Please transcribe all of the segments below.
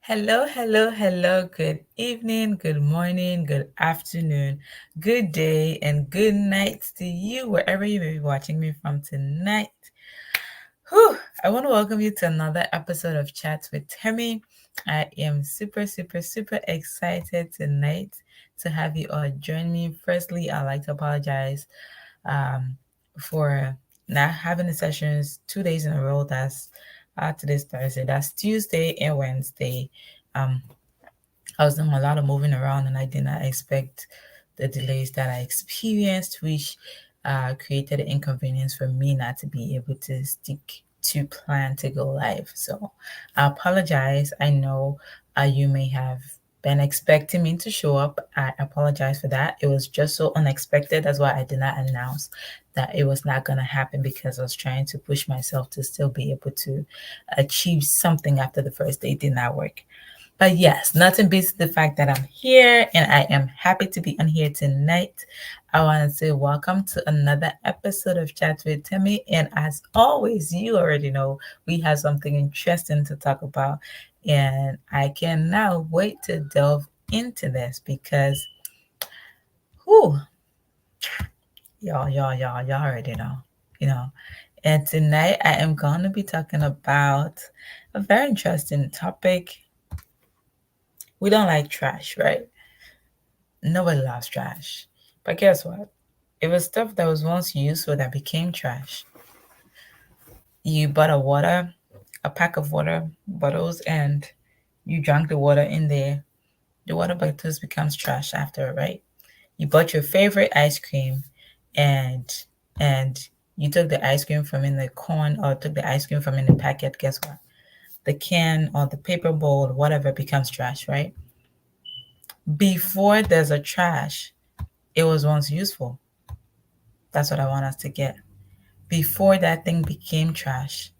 Hello, hello, hello. Good evening, good morning, good afternoon, good day, and good night to you, wherever you may be watching me from tonight. Whew, I want to welcome you to another episode of Chats with Themmy. I am super, super, super excited tonight to have you all join me. Firstly, I'd like to apologize um, for not having the sessions 2 days in a row. That's today's Thursday. That's Tuesday and Wednesday. Um, I was doing a lot of moving around and I did not expect the delays that I experienced, which created an inconvenience for me not to be able to stick to plan to go live. So I apologize. I know you may have been expecting me to show up. I apologize for that. It was just so unexpected. That's why I did not announce that it was not going to happen because I was trying to push myself to still be able to achieve something after the first day did not work. But yes, nothing beats the fact that I'm here and I am happy to be on here tonight. I want to say welcome to another episode of Chat with Timmy. And as always, you already know we have something interesting to talk about. And I can now wait to delve into this because, whew, y'all already know, you know. And tonight I am going to be talking about a very interesting topic. We don't like trash, right? Nobody loves trash. But guess what? It was stuff that was once useful that became trash. You bought a pack of water bottles, and you drank the water in there. The water bottles becomes trash after, right? You bought your favorite ice cream, and and you took the ice cream from in the cone or took the ice cream from in the packet. Guess what? The can or the paper bowl, whatever, becomes trash, right? Before there's a trash, it was once useful. That's what I want us to get. Before that thing became trash,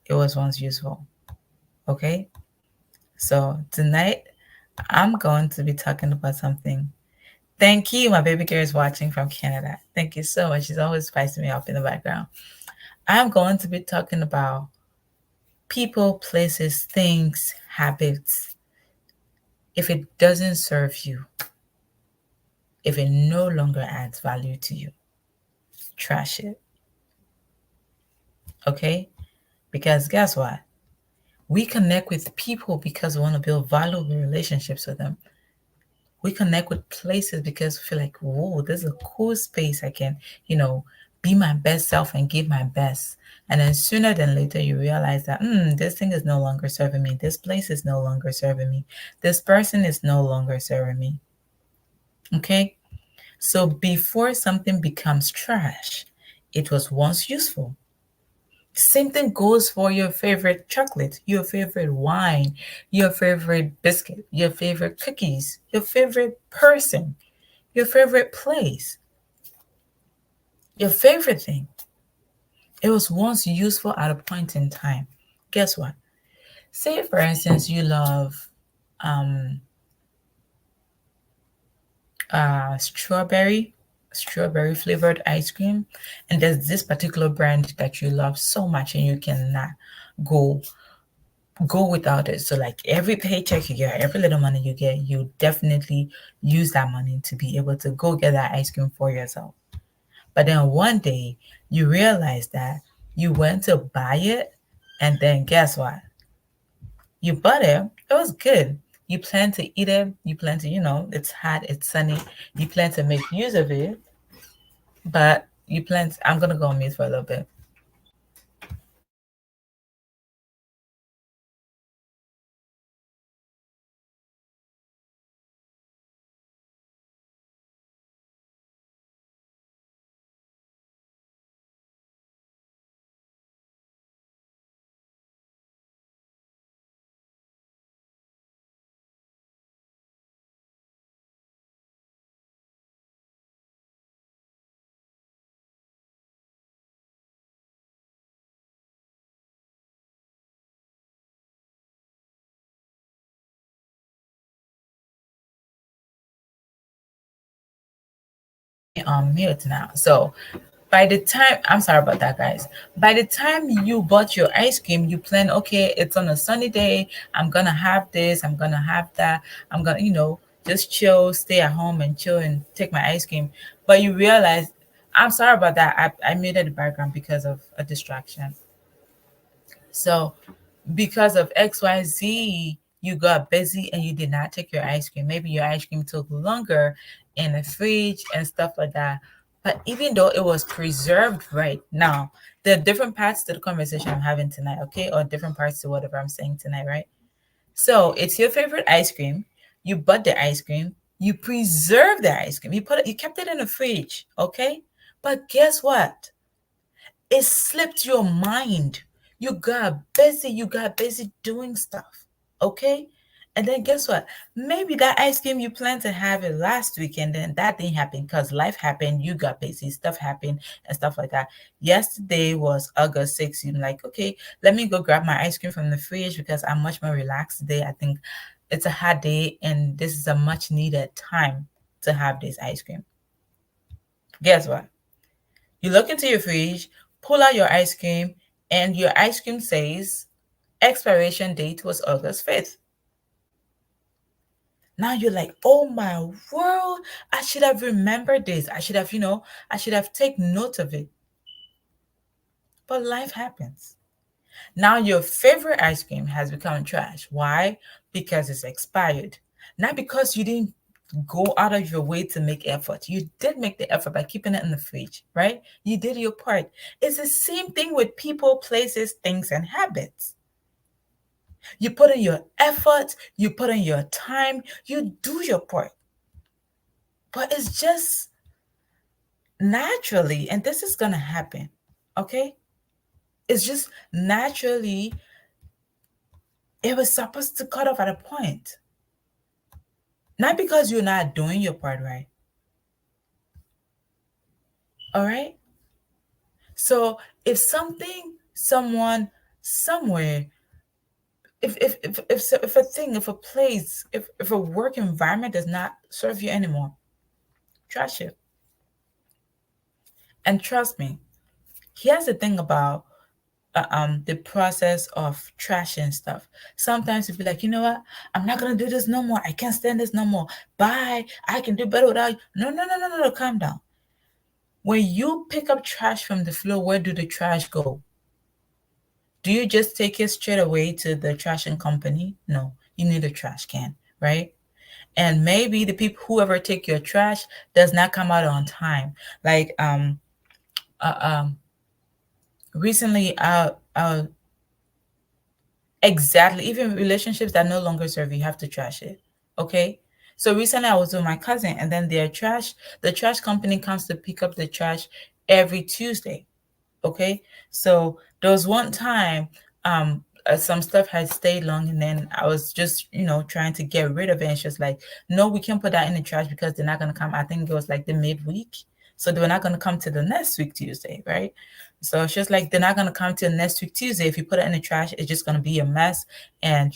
it was once useful. Okay? So tonight, I'm going to be talking about something. Thank you. My baby girl is watching from Canada. Thank you so much. She's always spicing me up in the background. I'm going to be talking about people, places, things, habits. If it doesn't serve you, if it no longer adds value to you, trash it. Okay? Because guess what? We connect with people because we want to build valuable relationships with them. We connect with places because we feel like, whoa, this is a cool space. I can, be my best self and give my best. And then sooner than later, you realize that, this thing is no longer serving me. This place is no longer serving me. This person is no longer serving me. Okay. So before something becomes trash, it was once useful. Same thing goes for your favorite chocolate, your favorite wine, your favorite biscuit, your favorite cookies, your favorite person, your favorite place, your favorite thing. It was once useful at a point in time. Guess what? Say, for instance, you love um, strawberry flavored ice cream, and there's this particular brand that you love so much, and you cannot go go without it. So like every paycheck you get, every little money you get, you definitely use that money to be able to go get that ice cream for yourself. But then one day you realize that you went to buy it and then guess what? You bought it. It was good. You plan to eat it. You plan to, it's hot, it's sunny. You plan to make use of it, but I'm going to go on mute for a little bit. On mute now. So By the time, I'm sorry about that, guys. By the time you bought your ice cream, you plan, okay, it's on a sunny day. I'm gonna have this. I'm gonna have that. I'm gonna, just chill, stay at home and chill and take my ice cream. But you realize, I'm sorry about that. I muted the background because of a distraction. So, because of XYZ, you got busy and you did not take your ice cream. Maybe your ice cream took longer in the fridge and stuff like that. But even though it was preserved right now, there are different parts to the conversation I'm having tonight, okay? Or different parts to whatever I'm saying tonight, right? So it's your favorite ice cream. You bought the ice cream. You preserved the ice cream. You kept it in the fridge, okay? But guess what? It slipped your mind. You got busy doing stuff. Okay? And then guess what? Maybe that ice cream you planned to have it last week and then that didn't happen because life happened, you got busy, stuff happened and stuff like that. Yesterday was August 6th. You're like, okay, let me go grab my ice cream from the fridge because I'm much more relaxed today. I think it's a hot day and this is a much needed time to have this ice cream. Guess what? You look into your fridge, pull out your ice cream, and your ice cream says expiration date was August 5th. Now you're like, oh my world, I should have remembered this. I should have taken note of it. But life happens. Now your favorite ice cream has become trash. Why? Because it's expired. Not because you didn't go out of your way to make effort. You did make the effort by keeping it in the fridge, right? You did your part. It's the same thing with people, places, things, and habits. You put in your effort, you put in your time, you do your part. But it's just naturally, and this is going to happen, okay? It's just naturally, it was supposed to cut off at a point. Not because you're not doing your part right. All right? So if something, someone, somewhere, if a thing, if a place, if a work environment does not serve you anymore, trash it. And trust me, here's the thing about the process of trashing stuff. Sometimes you'll be like, you know what? I'm not gonna do this no more. I can't stand this no more. Bye. I can do better without you. No, no, no, no, no, no. Calm down. When you pick up trash from the floor, where do the trash go? Do you just take it straight away to the trashing company? No, you need a trash can, right? And maybe the people whoever take your trash does not come out on time. Like uh, um recently exactly, even relationships that no longer serve you have to trash it. Okay? So recently I was with my cousin and then the trash company comes to pick up the trash every Tuesday. Okay, so there was one time some stuff had stayed long and then I was just trying to get rid of it and she was like, no, we can't put that in the trash because they're not going to come. I think it was like the midweek, so they were not going to come to the next week Tuesday, right? So she was like, they're not going to come to the next week Tuesday. If you put it in the trash, it's just going to be a mess, and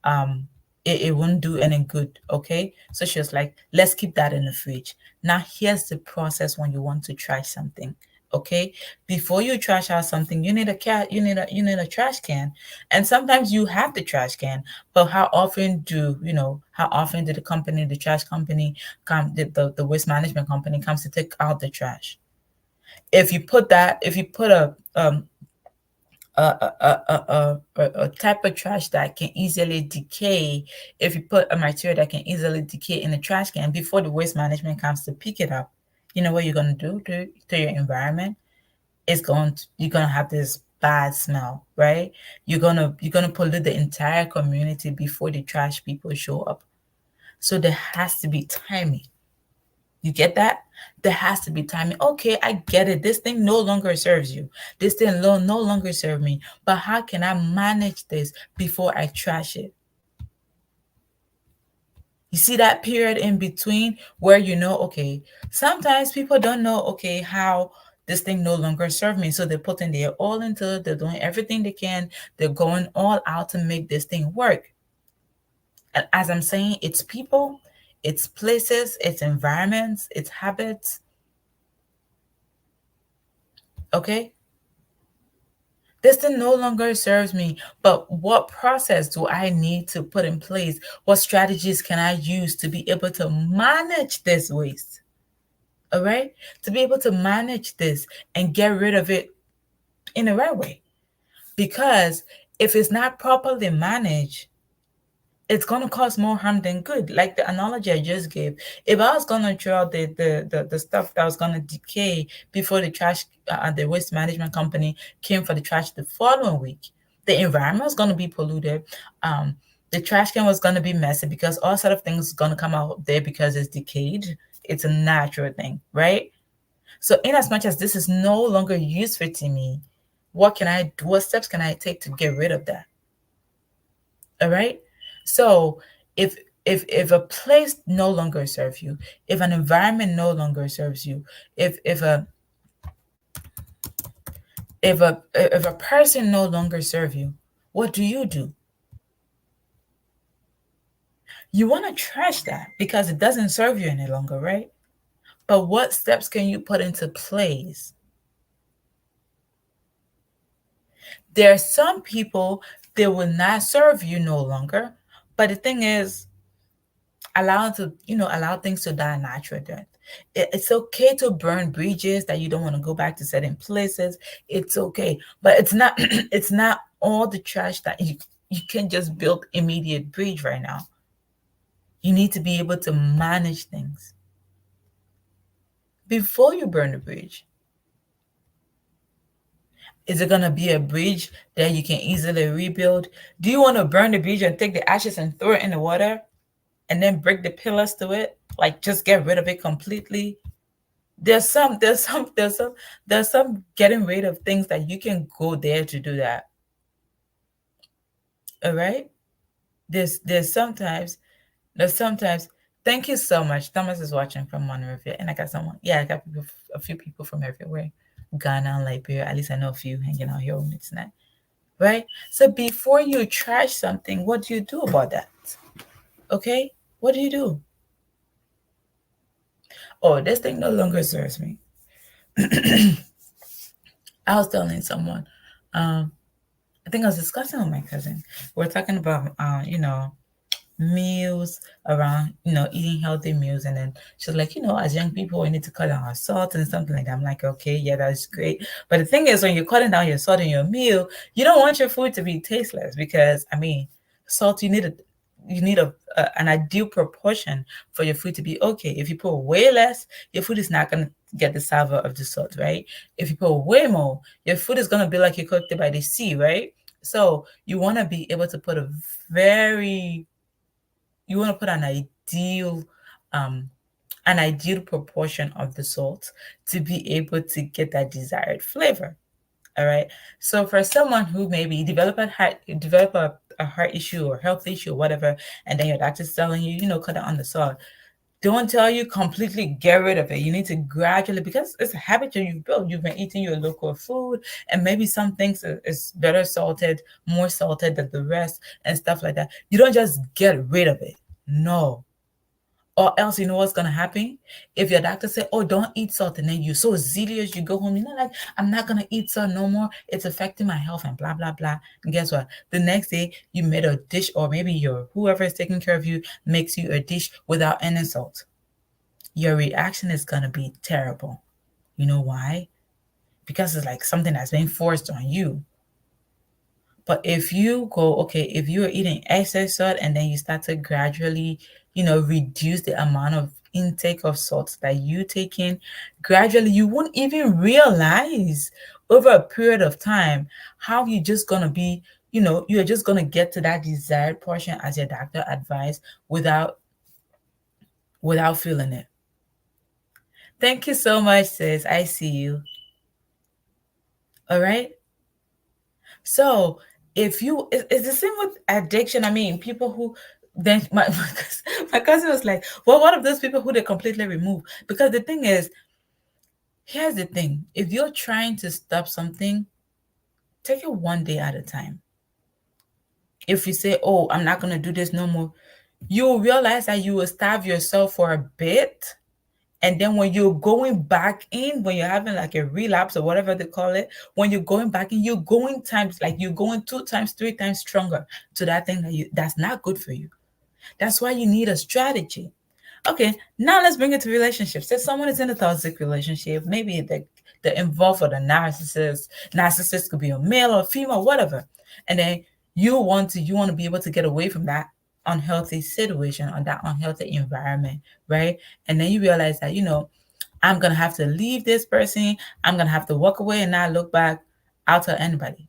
um it wouldn't do any good. Okay, so she was like, let's keep that in the fridge. Now here's the process when you want to try something. Okay, before you trash out something, you need a cat, you need a trash can. And sometimes you have the trash can, but how often did the trash company the waste management company comes to take out the trash? If you put a type of trash that can easily decay, if you put a material that can easily decay in the trash can before the waste management comes to pick it up, you know what you're going to do to your environment? You're gonna have this bad smell, right? You're gonna pollute the entire community before the trash people show up. So there has to be timing. You get that? There has to be timing. Okay, I get it. This thing no longer serves you. This thing no longer serve me. But how can I manage this before I trash it? You see that period in between where okay, sometimes people don't know, okay, how this thing no longer serve me. So they're putting their all into it, they're doing everything they can, they're going all out to make this thing work. And as I'm saying, it's people, it's places, it's environments, it's habits. Okay? This thing no longer serves me, but what process do I need to put in place? What strategies can I use to be able to manage this waste? All right? To be able to manage this and get rid of it in the right way. Because if it's not properly managed, it's gonna cause more harm than good. Like the analogy I just gave, if I was gonna throw out the stuff that was gonna decay before the waste management company came for the trash the following week, the environment was gonna be polluted. Um, the trash can was gonna be messy because all sort of things gonna come out there because it's decayed. It's a natural thing, right? So in as much as this is no longer useful to me, what can I do? What steps can I take to get rid of that? All right. So if if a place no longer serves you, if an environment no longer serves you, if if a person no longer serves you, what do? You want to trash that because it doesn't serve you any longer, right? But what steps can you put into place? There are some people they will not serve you no longer, but the thing is, allow things to die a natural death. It's okay to burn bridges that you don't want to go back to certain places. It's okay, but it's not it's not all the trash that you can just build immediate bridge right now. You need to be able to manage things before you burn the bridge. Is it going to be a bridge that you can easily rebuild? Do you want to burn the bridge and take the ashes and throw it in the water and then break the pillars to it, like just get rid of it completely? There's some getting rid of things that you can go there to do that. All right. There's sometimes thank you so much. Thomas is watching from Monrovia, and I got someone. Yeah, I got a few people from everywhere. Ghana, Liberia. At least I know a few hanging out here on the tonight. Right. So before you trash something, what do you do about that? Okay. What do you do? Oh, this thing no longer serves me. I was telling someone, um, I think I was discussing with my cousin. We're talking about, meals around, eating healthy meals. And then she's like, as young people, we need to cut down our salt and something like that. I'm like, okay, yeah, that's great. But the thing is, when you're cutting down your salt in your meal, you don't want your food to be tasteless because, I mean, salt, you need an ideal proportion for your food to be okay. If you put way less, your food is not going to get the savor of the salt, right? If you put way more, your food is going to be like you cooked it by the sea, right? So you want to be able to put very you want to put um an ideal proportion of the salt to be able to get that desired flavor. All right. So for someone who maybe develop a heart issue or health issue or whatever, and then your doctor's telling you, cut down on the salt. Don't tell you completely get rid of it. You need to gradually, because it's a habit that you've built. You've been eating your local food, and maybe some things is better salted, more salted than the rest, and stuff like that. You don't just get rid of it. No. Or else, you know what's gonna happen? If your doctor say, "Oh, don't eat salt," and then you're so zealous, you go home, like, "I'm not gonna eat salt no more. It's affecting my health," and blah blah blah. And guess what? The next day, you made a dish, or maybe your whoever is taking care of you makes you a dish without any salt. Your reaction is gonna be terrible. You know why? Because it's like something that's being forced on you. But if you go, okay, if you're eating excess salt and then you start to gradually, reduce the amount of intake of salt that you take in, gradually you won't even realize over a period of time how you're just gonna be, you're just gonna get to that desired portion as your doctor advised without feeling it. Thank you so much, sis. I see you. All right. So it's the same with addiction. I mean, people who then my cousin was like, well, one of those people who they completely remove. Because the thing is, here's the thing. If you're trying to stop something, take it one day at a time. If you say, oh, I'm not gonna do this no more, you'll realize that you will starve yourself for a bit And then when you're going back in, when you're having like a relapse or whatever they call it, when you're going back in, you're going times, like you're going 2 times, 3 times stronger to that thing that's not good for you. That's why you need a strategy. Okay, now let's bring it to relationships. If someone is in a toxic relationship, maybe they're involved with a narcissist. Narcissist could be a male or female, whatever. And then you want to be able to get away from that unhealthy situation or that unhealthy environment, right? And then you realize that, I'm gonna have to leave this person. I'm gonna have to walk away and not look back. I'll tell anybody.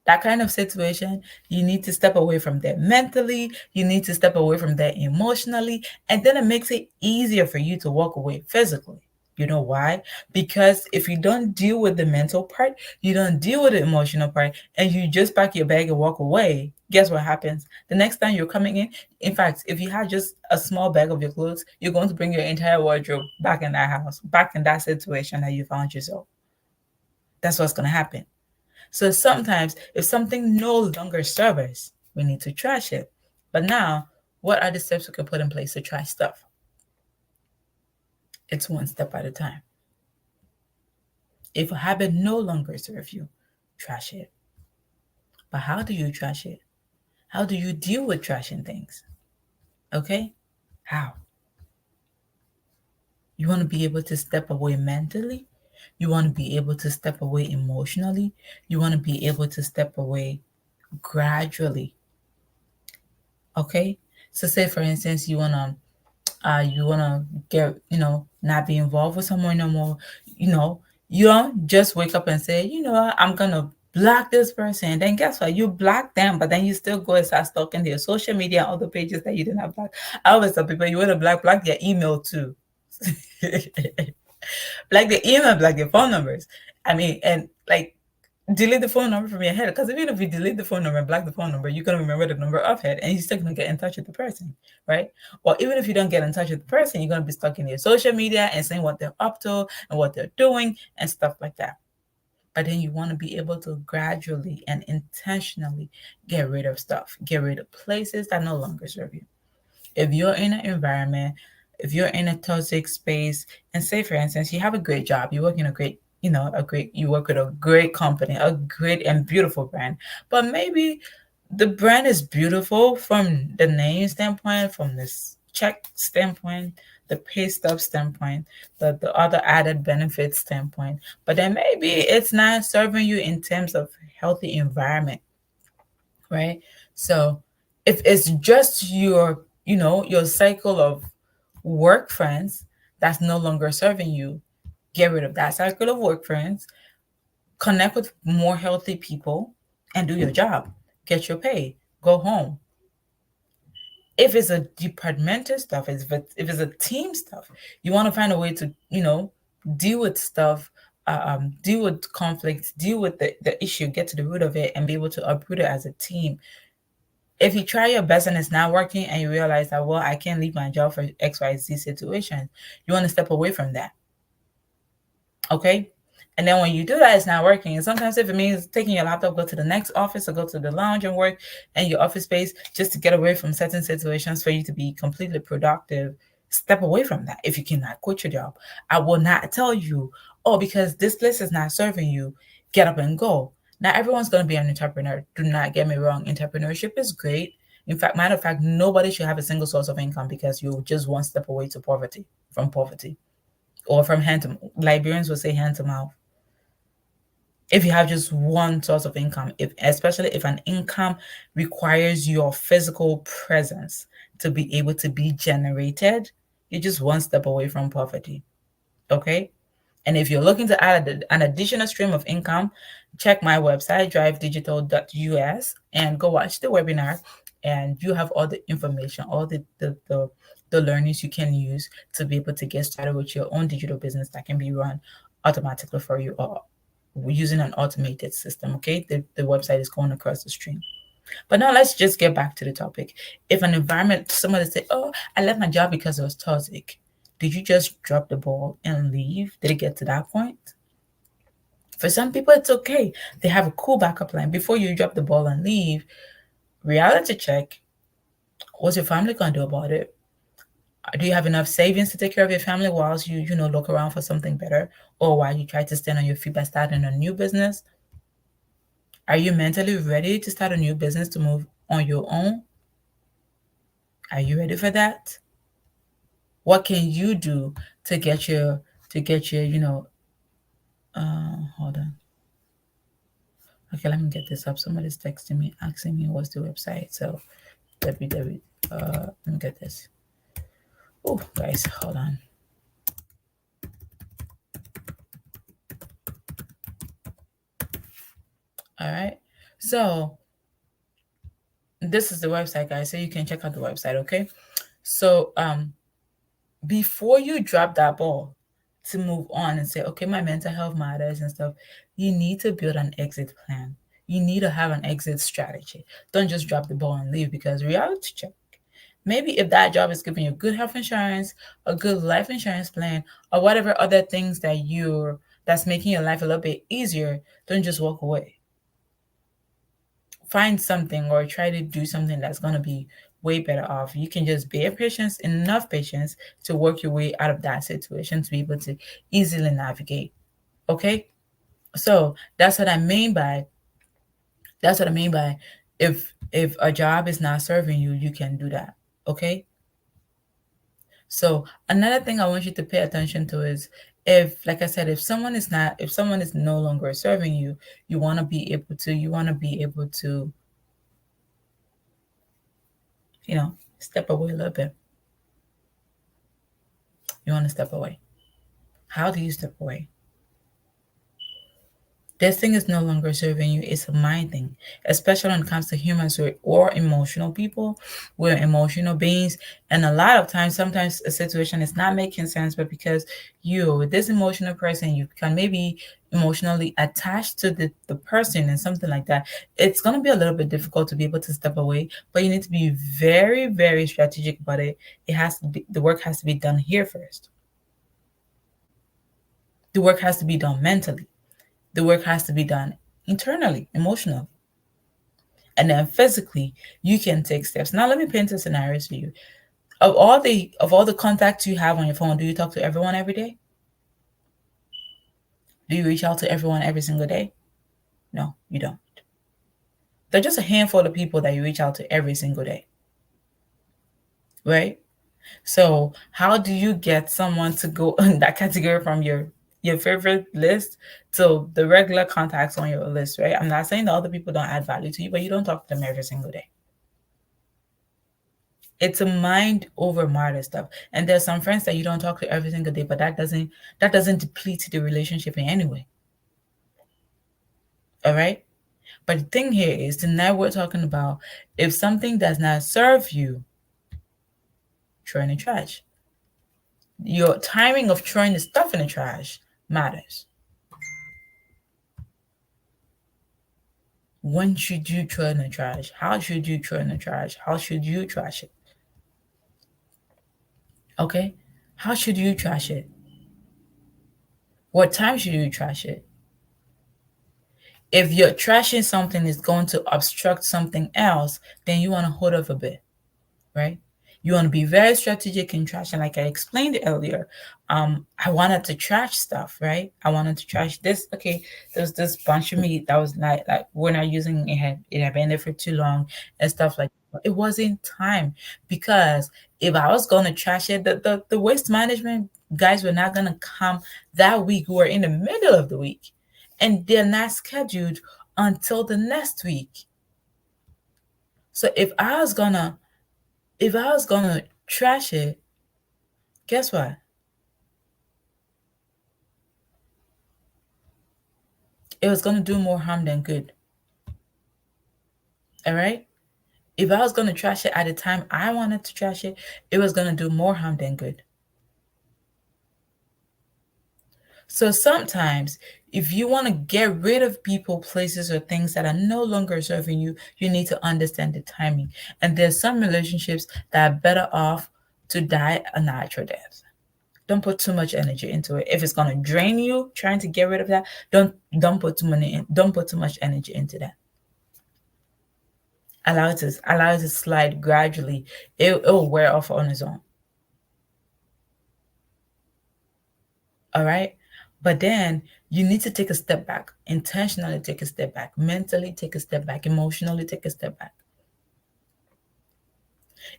That kind of situation, you need to step away from that mentally, you need to step away from that emotionally, and then it makes it easier for you to walk away physically. You know why? Because if you don't deal with the mental part, you don't deal with the emotional part, and you just pack your bag and walk away, guess what happens? The next time you're coming in fact, if you had just a small bag of your clothes, you're going to bring your entire wardrobe back in that house, back in that situation that you found yourself. That's what's going to happen. So sometimes, if something no longer serves us, we need to trash it. But now, what are the steps we can put in place to trash stuff? It's one step at a time. If a habit no longer serves you, trash it. But how do you trash it? How do you deal with trashing things? Okay? How? You want to be able to step away mentally. You want to be able to step away emotionally. You want to be able to step away gradually. Okay? So say for instance you wanna get, not be involved with someone no more, you don't just wake up and say, I'm gonna block this person. Then guess what? You block them, but then you still go and start stalking their social media and other pages that you didn't have blocked. I always tell people you wanna block their email too. Block the email, block their phone numbers. I mean, and like delete the phone number from your head. Because even if you delete the phone number and block the phone number, you're gonna remember the number of it, and you're still gonna get in touch with the person, right? Or even if you don't get in touch with the person, you're gonna be stuck in their social media and seeing what they're up to and what they're doing and stuff like that. But then you want to be able to gradually and intentionally get rid of stuff, get rid of places that no longer serve you. If you're in an environment, if you're in a toxic space, and say for instance, you have a great job, you work in a great, you work with a great company, a great and beautiful brand, but maybe the brand is beautiful from the name standpoint, from this check standpoint, the pay stub standpoint, the other added benefits standpoint, but then maybe it's not serving you in terms of healthy environment, right? So if it's just your cycle of work friends that's no longer serving you, get rid of that cycle of work friends, connect with more healthy people, and do your job. Get your pay, go home. If it's a departmental stuff, if it's a team stuff, you want to find a way to deal with stuff, deal with conflicts, deal with the issue, get to the root of it, and be able to uproot it as a team. If you try your best and it's not working and you realize that, well, I can't leave my job for XYZ situation, you want to step away from that. Okay? And then when you do that, it's not working. And sometimes if it means taking your laptop, go to the next office or go to the lounge and work in your office space just to get away from certain situations for you to be completely productive, step away from that if you cannot quit your job. I will not tell you, oh, because this place is not serving you, get up and go. Not everyone's going to be an entrepreneur. Do not get me wrong. Entrepreneurship is great. In fact, matter of fact, nobody should have a single source of income because you're just one step away to poverty, from poverty, or from hand to, Liberians will say hand to mouth. If you have just one source of income, especially if an income requires your physical presence to be able to be generated, you're just one step away from poverty. Okay? And if you're looking to add an additional stream of income, check my website, drivedigital.us, and go watch the webinar. And you have all the information, all the learnings you can use to be able to get started with your own digital business that can be run automatically for you, or using an automated system. Okay, the website is going across the stream. But now let's just get back to the topic. If an environment, somebody say, oh, I left my job because it was toxic. Did you just drop the ball and leave? Did it get to that point? For some people, it's okay. They have a cool backup plan. Before you drop the ball and leave, reality check. What's your family going to do about it? Do you have enough savings to take care of your family whilst you look around for something better, or while you try to stand on your feet by starting a new business? Are you mentally ready to start a new business to move on your own? Are you ready for that? What can you do to hold on. Okay, let me get this up. Somebody's texting me asking me what's the website. So www let me get this. Oh guys, hold on. All right. So this is the website, guys. So you can check out the website, okay? So before you drop that ball to move on and say, okay, my mental health matters and stuff, you need to build an exit plan. You need to have an exit strategy. Don't just drop the ball and leave, because reality check. Maybe if that job is giving you good health insurance, a good life insurance plan, or whatever other things that's making your life a little bit easier, don't just walk away. Find something or try to do something that's going to be way better off. You can just bear patience, enough patience to work your way out of that situation to be able to easily navigate. Okay? So that's what I mean by if a job is not serving you, you can do that. Okay? So another thing I want you to pay attention to is, if, like I said, if someone is no longer serving you, you want to be able to step away a little bit. You want to step away. How do you step away? This thing is no longer serving you. It's a mind thing, especially when it comes to humans or emotional people. We're emotional beings. And a lot of times, sometimes a situation is not making sense, but because this emotional person, you can maybe emotionally attached to the person and something like that, it's going to be a little bit difficult to be able to step away, but you need to be very, very strategic about it. The work has to be done here first. The work has to be done mentally. The work has to be done internally, emotionally. And then physically, you can take steps. Now let me paint a scenario for you. Of all the contacts you have on your phone, do you talk to everyone every day? Do you reach out to everyone every single day? No, you don't. There's just a handful of people that you reach out to every single day. Right? So how do you get someone to go in that category from your favorite list to the regular contacts on your list, right? I'm not saying that other people don't add value to you, but you don't talk to them every single day. It's a mind over matter stuff. And there's some friends that you don't talk to every single day, but that doesn't deplete the relationship in any way. All right? But the thing here is, tonight we're talking about, if something does not serve you, throw in the trash. Your timing of throwing the stuff in the trash matters. When should you throw in the trash? How should you throw in the trash? How should you trash it? Okay? How should you trash it? What time should you trash it? If you're trashing something is going to obstruct something else, then you want to hold off a bit, right? You want to be very strategic in trash. And like I explained earlier, I wanted to trash stuff, right? I wanted to trash this. Okay, there's this bunch of meat that was like we're not using it, had been there for too long and stuff like that. It wasn't time, because if I was gonna trash it, the waste management guys were not gonna come that week. We were in the middle of the week, and they're not scheduled until the next week. So if I was gonna trash it, guess what? It was gonna do more harm than good. All right? If I was gonna trash it at the time I wanted to trash it, it was gonna do more harm than good. So sometimes, if you want to get rid of people, places, or things that are no longer serving you, you need to understand the timing. And there's some relationships that are better off to die a natural death. Don't put too much energy into it. If it's gonna drain you trying to get rid of that, don't put too much energy into that. Allow it to slide gradually. It'll wear off on its own. All right. But then you need to take a step back, intentionally take a step back, mentally take a step back, emotionally take a step back.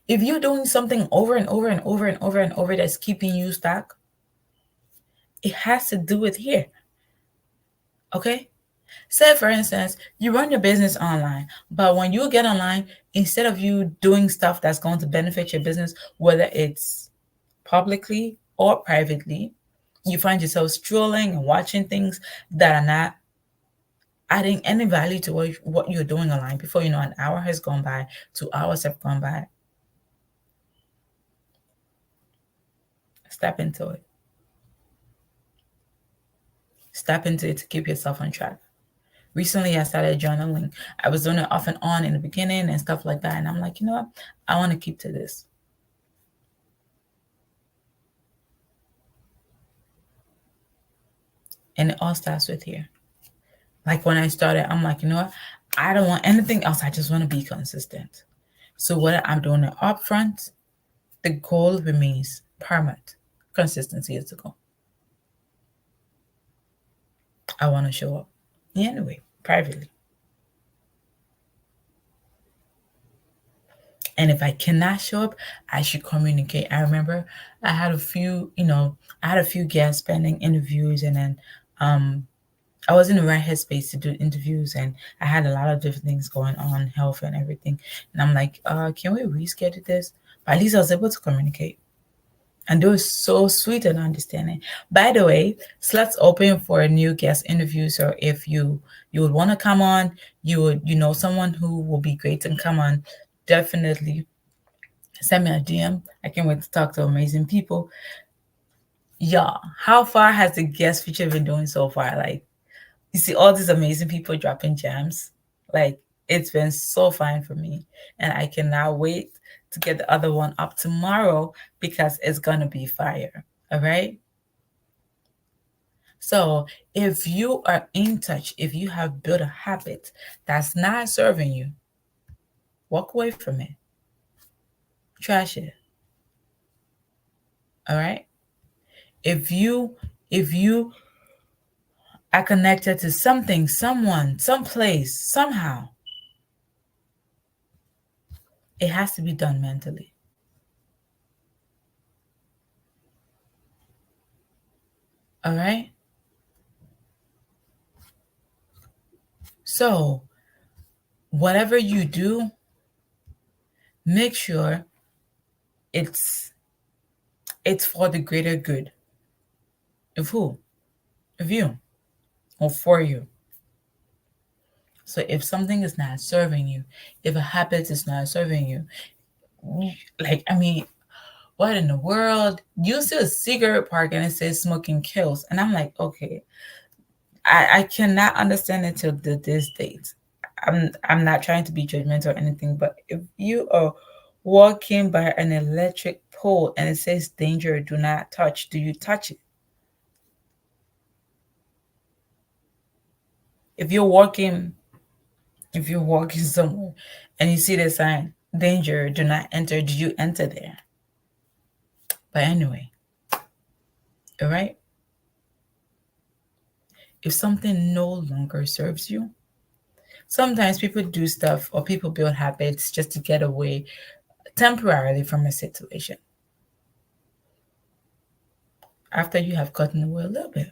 If you're doing something over and over and over and over and over that's keeping you stuck, it has to do with here. Okay? Say, for instance, you run your business online, but when you get online, instead of you doing stuff that's going to benefit your business, whether it's publicly or privately, you find yourself strolling and watching things that are not adding any value to what you're doing online. Before you know, an hour has gone by, 2 hours have gone by. Step into it. Step into it to keep yourself on track. Recently, I started journaling. I was doing it off and on in the beginning and stuff like that. And I'm like, you know what? I want to keep to this. And it all starts with here. Like when I started, I'm like, you know what? I don't want anything else. I just want to be consistent. So whether I'm doing it upfront, the goal remains permanent. Consistency is the goal. I want to show up. Anyway, privately. And if I cannot show up, I should communicate. I remember I had a few, I had a few guests pending interviews, and then I was in the right headspace to do interviews, and I had a lot of different things going on, health and everything. And I'm like, can we reschedule this? But at least I was able to communicate. And they were so sweet and understanding. By the way, slots open for a new guest interviews, or if you would want to come on, you know someone who will be great and come on, definitely send me a DM. I can't wait to talk to amazing people. Yeah, how far has the guest feature been doing so far? Like, you see all these amazing people dropping gems. Like, it's been so fine for me. And I cannot wait to get the other one up tomorrow because it's going to be fire. All right. So, if you are in touch, if you have built a habit that's not serving you, walk away from it, trash it. All right. If you are connected to something, someone, someplace, somehow, it has to be done mentally. All right. So, whatever you do, make sure it's it's for the greater good of who? Of you or for you. So if something is not serving you, if a habit is not serving you, like, I mean, what in the world? You see a cigarette park and it says smoking kills. And I'm like, okay, I cannot understand it till this date. I'm not trying to be judgmental or anything, but if you are walking by an electric pole and it says danger, do not touch, do you touch it? If you're walking, if you're walking somewhere and you see the sign, danger, do not enter, do you enter there? But anyway, all right. If something no longer serves you, sometimes people do stuff or people build habits just to get away temporarily from a situation after you have gotten away a little bit.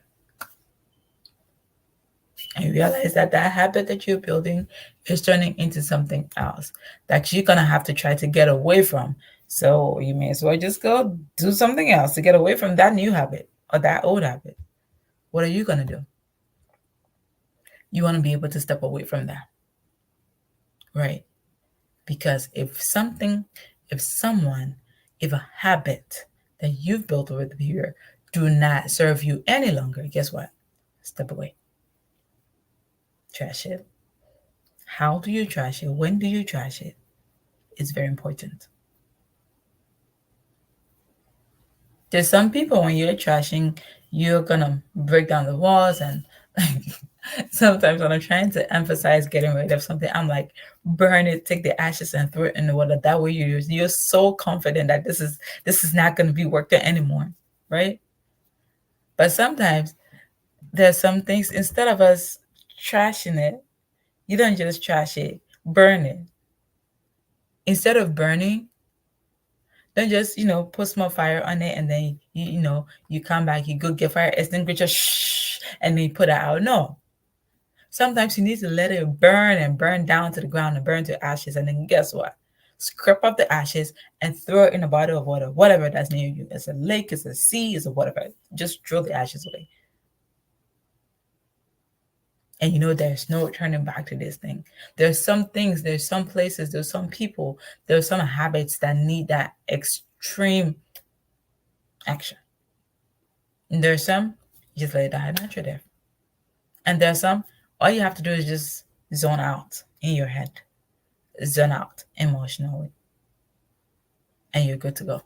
And you realize that that habit that you're building is turning into something else that you're going to have to try to get away from. So you may as well just go do something else to get away from that new habit or that old habit. What are you going to do? You want to be able to step away from that, right? Because if something, if someone, if a habit that you've built over the year do not serve you any longer, guess what? Step away. Trash it. How do you trash it? When do you trash it? It's very important. There's some people when you're trashing, you're gonna break down the walls and sometimes when I'm trying to emphasize getting rid of something, I'm like, burn it, take the ashes and throw it in the water. That way you're so confident that this is not gonna be worked out anymore, right? But sometimes there's some things, instead of us trashing it, you don't just trash it, burn it. Instead of burning, don't just, put small fire on it and then you come back, you go get fire extinguisher, shh, and then you put it out. No. Sometimes you need to let it burn and burn down to the ground and burn to ashes. And then guess what? Scrape up the ashes and throw it in a bottle of water, whatever that's near you. It's a lake, it's a sea, it's a whatever. Just throw the ashes away. And there's no turning back to this thing. There's some things, there's some places, there's some people, there's some habits that need that extreme action. And there's some, you just let it die natural death. And there's some, all you have to do is just zone out in your head, zone out emotionally, and you're good to go.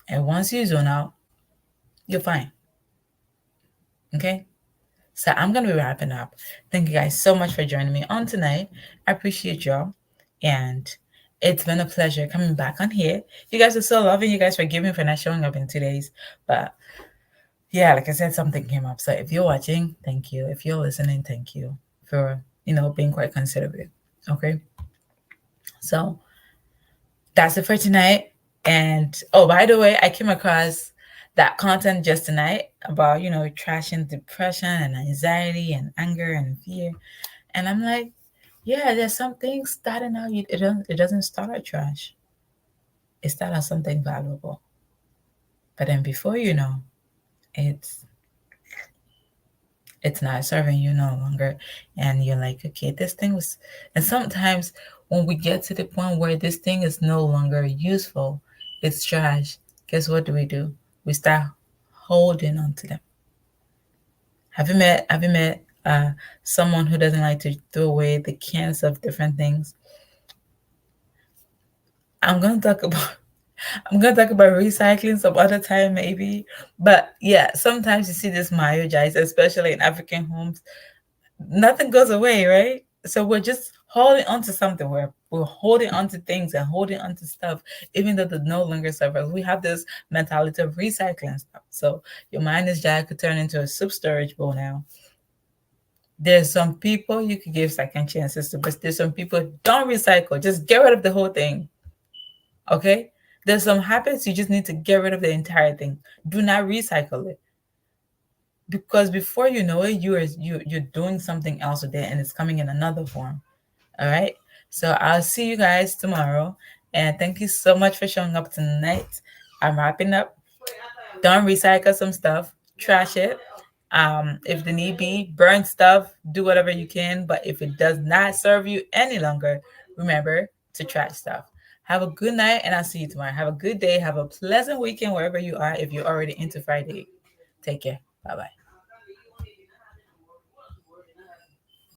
And once you zone out, you're fine. Okay? So I'm going to be wrapping up. Thank you guys so much for joining me on tonight. I appreciate y'all. And it's been a pleasure coming back on here. You guys are so loving. You guys forgive me for not showing up in 2 days. But yeah, like I said, something came up. So if you're watching, thank you. If you're listening, thank you for, being quite considerate. Okay? So that's it for tonight. And oh, by the way, I came across that content just tonight about, trashing depression and anxiety and anger and fear. And I'm like, yeah, there's some things starting out, it doesn't start at trash. It starts as something valuable. But then before you know, it's it's not serving you no longer. And you're like, okay, this thing was, and sometimes when we get to the point where this thing is no longer useful, it's trash, guess what do? We start holding on to them. Have you met someone who doesn't like to throw away the cans of different things? I'm gonna talk about I'm gonna talk about recycling some other time maybe. But yeah, sometimes you see this Mayo jars, especially in African homes. Nothing goes away, right? So we're just holding on to something. We're holding on to things and holding on to stuff, even though they no longer serve us. We have this mentality of recycling stuff. So your minus jar could turn into a soup storage bowl now. There's some people you could give second chances to, but there's some people don't recycle. Just get rid of the whole thing. Okay? There's some habits you just need to get rid of the entire thing. Do not recycle it. Because before you know it, you're doing something else with it and it's coming in another form. All right. So I'll see you guys tomorrow. And thank you so much for showing up tonight. I'm wrapping up. Don't recycle some stuff. Trash it. If the need be, burn stuff, do whatever you can. But if it does not serve you any longer, remember to trash stuff. Have a good night and I'll see you tomorrow. Have a good day. Have a pleasant weekend wherever you are if you're already into Friday. Take care. Bye bye.